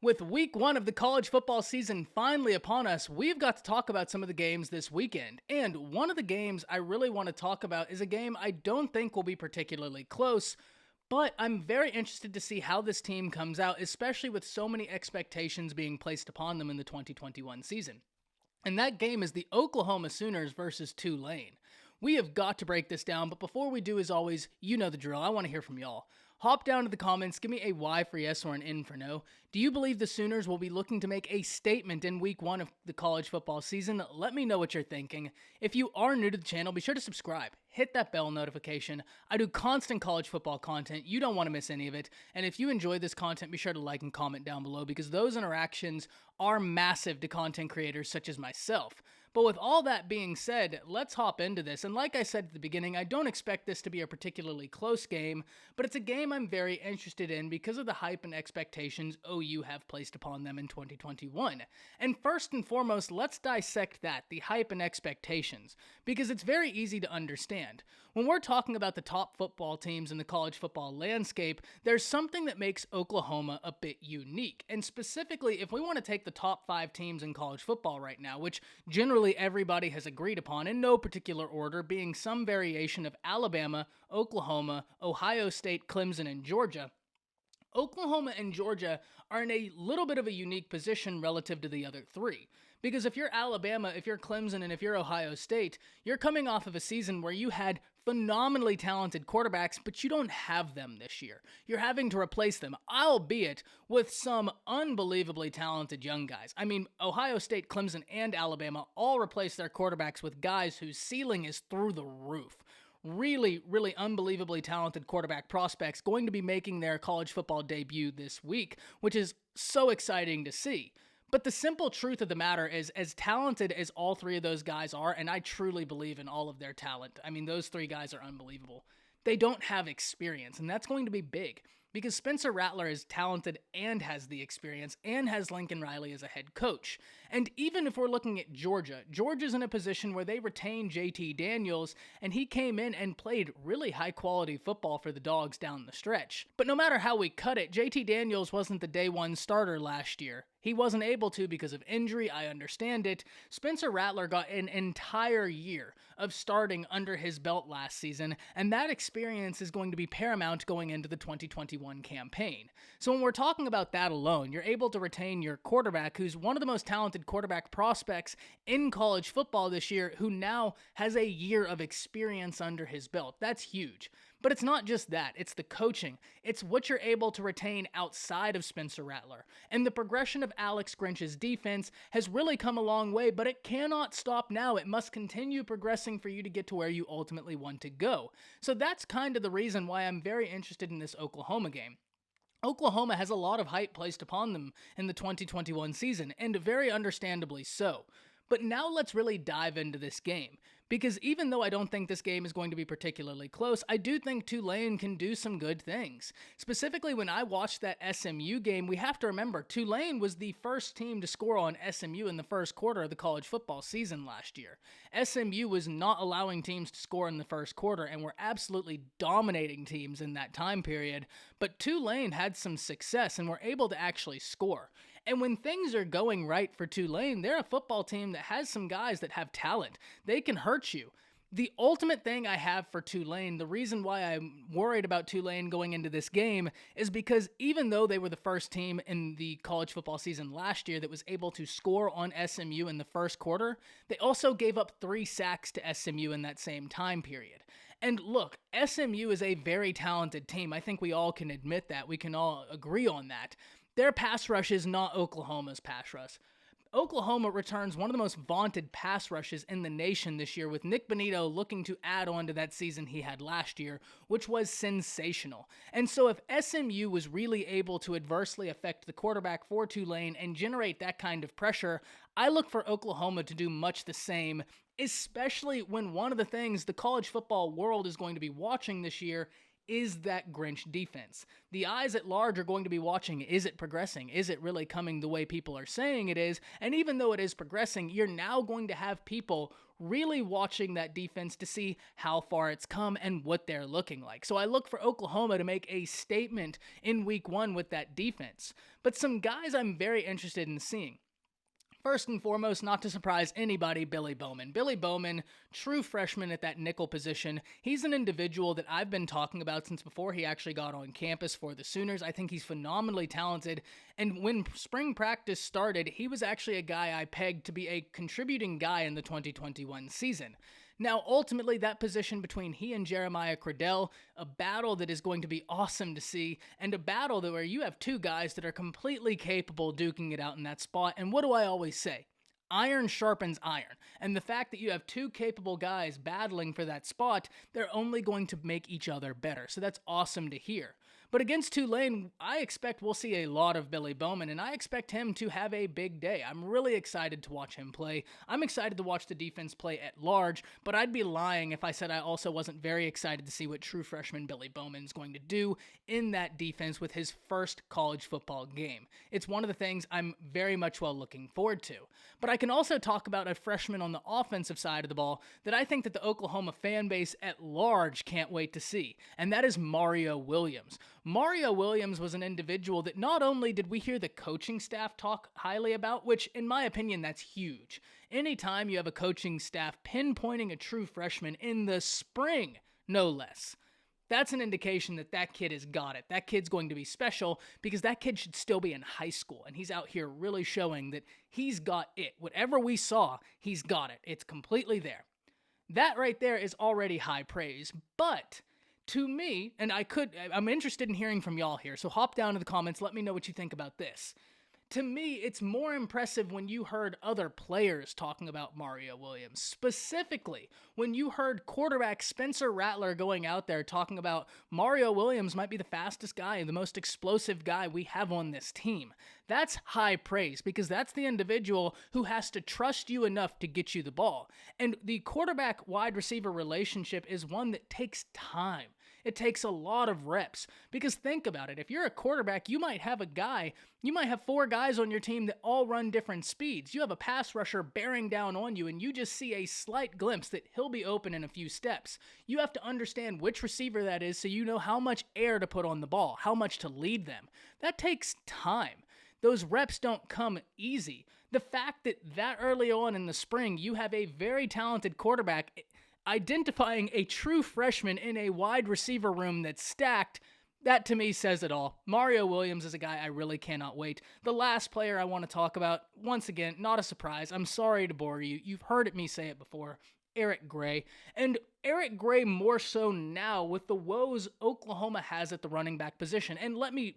With week one of the college football season finally upon us, we've got to talk about some of the games this weekend. And one of the games I really want to talk about is a game I don't think will be particularly close, but I'm very interested to see how this team comes out, especially with so many expectations being placed upon them in the 2021 season. And that game is the Oklahoma Sooners versus Tulane. We have got to break this down, but before we do, as always, you know the drill. I want to hear from y'all. Hop down to the comments, give me a Y for yes or an N for no. Do you believe the Sooners will be looking to make a statement in week one of the college football season? Let me know what you're thinking. If you are new to the channel, be sure to subscribe. Hit that bell notification. I do constant college football content. You don't want to miss any of it. And if you enjoy this content, be sure to like and comment down below because those interactions are massive to content creators such as myself. But with all that being said, let's hop into this. And like I said at the beginning, I don't expect this to be a particularly close game, but it's a game I'm very interested in because of the hype and expectations OU have placed upon them in 2021. And first and foremost, let's dissect that, the hype and expectations, because it's very easy to understand. When we're talking about the top football teams in the college football landscape, there's something that makes Oklahoma a bit unique. And specifically, if we want to take the top 5 teams in college football right now, which generally everybody has agreed upon in no particular order, being some variation of Alabama, Oklahoma, Ohio State, Clemson, and Georgia, Oklahoma and Georgia are in a little bit of a unique position relative to the other three. Because if you're Alabama, if you're Clemson, and if you're Ohio State, you're coming off of a season where you had phenomenally talented quarterbacks, but you don't have them this year. You're having to replace them, albeit with some unbelievably talented young guys. I mean, Ohio State, Clemson, and Alabama all replaced their quarterbacks with guys whose ceiling is through the roof. Really unbelievably talented quarterback prospects going to be making their college football debut this week, which is so exciting to see. But the simple truth of the matter is, as talented as all three of those guys are, and I truly believe in all of their talent, I mean, those three guys are unbelievable, they don't have experience, and that's going to be big. Because Spencer Rattler is talented and has the experience and has Lincoln Riley as a head coach. And even if we're looking at Georgia, Georgia's in a position where they retain JT Daniels, and he came in and played really high-quality football for the Dogs down the stretch. But no matter how we cut it, JT Daniels wasn't the day one starter last year. He wasn't able to because of injury, I understand it. Spencer Rattler got an entire year of starting under his belt last season, and that experience is going to be paramount going into the 2021 campaign. So when we're talking about that alone, you're able to retain your quarterback, who's one of the most talented quarterback prospects in college football this year, who now has a year of experience under his belt. That's huge. But it's not just that, it's the coaching. It's what you're able to retain outside of Spencer Rattler. And the progression of Alex Grinch's defense has really come a long way, but it cannot stop now. It must continue progressing for you to get to where you ultimately want to go. So that's kind of the reason why I'm very interested in this Oklahoma game. Oklahoma has a lot of hype placed upon them in the 2021 season, and very understandably so. But now let's really dive into this game. Because even though I don't think this game is going to be particularly close, I do think Tulane can do some good things. Specifically, when I watched that SMU game, we have to remember Tulane was the first team to score on SMU in the first quarter of the college football season last year. SMU was not allowing teams to score in the first quarter and were absolutely dominating teams in that time period, but Tulane had some success and were able to actually score. And when things are going right for Tulane, they're a football team that has some guys that have talent. They can hurt you. The ultimate thing I have for Tulane, the reason why I'm worried about Tulane going into this game, is because even though they were the first team in the college football season last year that was able to score on SMU in the first quarter, they also gave up 3 sacks to SMU in that same time period. And look, SMU is a very talented team. I think we all can admit that. We can all agree on that. Their pass rush is not Oklahoma's pass rush. Oklahoma returns one of the most vaunted pass rushes in the nation this year, with Nick Bonito looking to add on to that season he had last year, which was sensational. And so if SMU was really able to adversely affect the quarterback for Tulane and generate that kind of pressure, I look for Oklahoma to do much the same, especially when one of the things the college football world is going to be watching this year is that Grinch defense. The eyes at large are going to be watching, is it progressing? Is it really coming the way people are saying it is? And even though it is progressing, you're now going to have people really watching that defense to see how far it's come and what they're looking like. So I look for Oklahoma to make a statement in week 1 with that defense. But some guys I'm very interested in seeing. First and foremost, not to surprise anybody, Billy Bowman. Billy Bowman, true freshman at that nickel position. He's an individual that I've been talking about since before he actually got on campus for the Sooners. I think he's phenomenally talented. And when spring practice started, he was actually a guy I pegged to be a contributing guy in the 2021 season. Now, ultimately, that position between he and Jeremiah Cradell, a battle that is going to be awesome to see, and a battle that where you have two guys that are completely capable of duking it out in that spot. And what do I always say? Iron sharpens iron. And the fact that you have two capable guys battling for that spot, they're only going to make each other better. So that's awesome to hear. But against Tulane, I expect we'll see a lot of Billy Bowman, and I expect him to have a big day. I'm really excited to watch him play. I'm excited to watch the defense play at large, but I'd be lying if I said I also wasn't very excited to see what true freshman Billy Bowman is going to do in that defense with his first college football game. It's one of the things I'm very much looking forward to. But I can also talk about a freshman on the offensive side of the ball that I think that the Oklahoma fan base at large can't wait to see, and that is Mario Williams. Mario Williams was an individual that not only did we hear the coaching staff talk highly about, which in my opinion, that's huge. Anytime you have a coaching staff pinpointing a true freshman in the spring, no less, that's an indication that that kid has got it. That kid's going to be special because that kid should still be in high school, and he's out here really showing that he's got it. Whatever we saw, he's got it. It's completely there. That right there is already high praise, but to me, and I'm interested in hearing from y'all here, so hop down to the comments, let me know what you think about this. To me, it's more impressive when you heard other players talking about Mario Williams. Specifically, when you heard quarterback Spencer Rattler going out there talking about Mario Williams might be the fastest guy and the most explosive guy we have on this team. That's high praise because that's the individual who has to trust you enough to get you the ball. And the quarterback-wide receiver relationship is one that takes time. It takes a lot of reps because think about it. If you're a quarterback, you might have 4 guys on your team that all run different speeds. You have a pass rusher bearing down on you and you just see a slight glimpse that he'll be open in a few steps. You have to understand which receiver that is so you know how much air to put on the ball, how much to lead them. That takes time. Those reps don't come easy. The fact that early on in the spring, you have a very talented quarterback identifying a true freshman in a wide receiver room that's stacked, that to me says it all. Mario Williams is a guy I really cannot wait. The last player I want to talk about, once again, not a surprise. I'm sorry to bore you. You've heard me say it before. Eric Gray. And Eric Gray more so now with the woes Oklahoma has at the running back position. And let me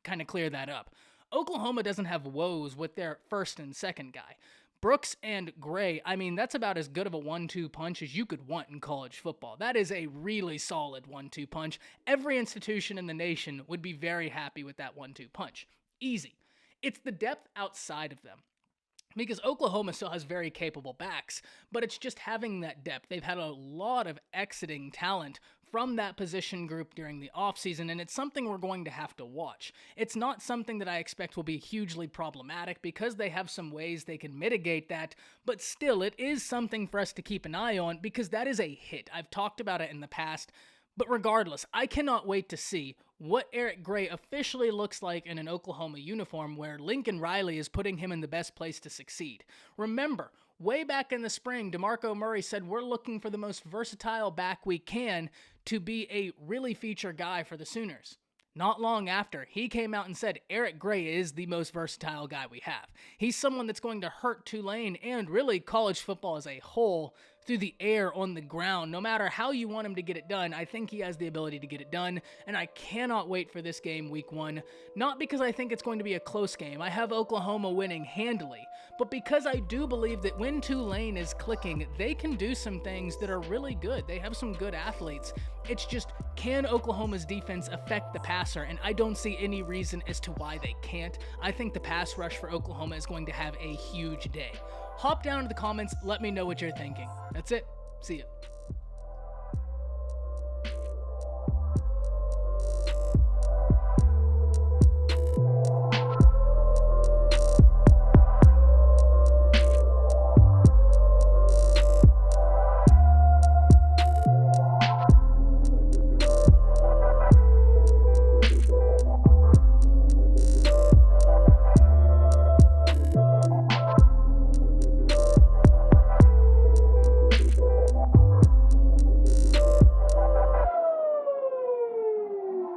kind of clear that up. Oklahoma doesn't have woes with their first and second guy. Brooks and Gray, I mean, that's about as good of a 1-2 punch as you could want in college football. That is a really solid 1-2 punch. Every institution in the nation would be very happy with that 1-2 punch. Easy. It's the depth outside of them. Because Oklahoma still has very capable backs, but it's just having that depth. They've had a lot of exiting talent from that position group during the offseason, and it's something we're going to have to watch. It's not something that I expect will be hugely problematic because they have some ways they can mitigate that, but still, it is something for us to keep an eye on because that is a hit. I've talked about it in the past, but regardless, I cannot wait to see what Eric Gray officially looks like in an Oklahoma uniform where Lincoln Riley is putting him in the best place to succeed. Remember, way back in the spring, DeMarco Murray said we're looking for the most versatile back we can to be a really feature guy for the Sooners. Not long after, he came out and said Eric Gray is the most versatile guy we have. He's someone that's going to hurt Tulane and really college football as a whole through the air, on the ground. No matter how you want him to get it done, I think he has the ability to get it done, and I cannot wait for this game week 1. Not because I think it's going to be a close game. I have Oklahoma winning handily, but because I do believe that when Tulane is clicking, they can do some things that are really good. They have some good athletes. It's just, can Oklahoma's defense affect the passer? And I don't see any reason as to why they can't. I think the pass rush for Oklahoma is going to have a huge day. Hop down to the comments, let me know what you're thinking. That's it. See ya.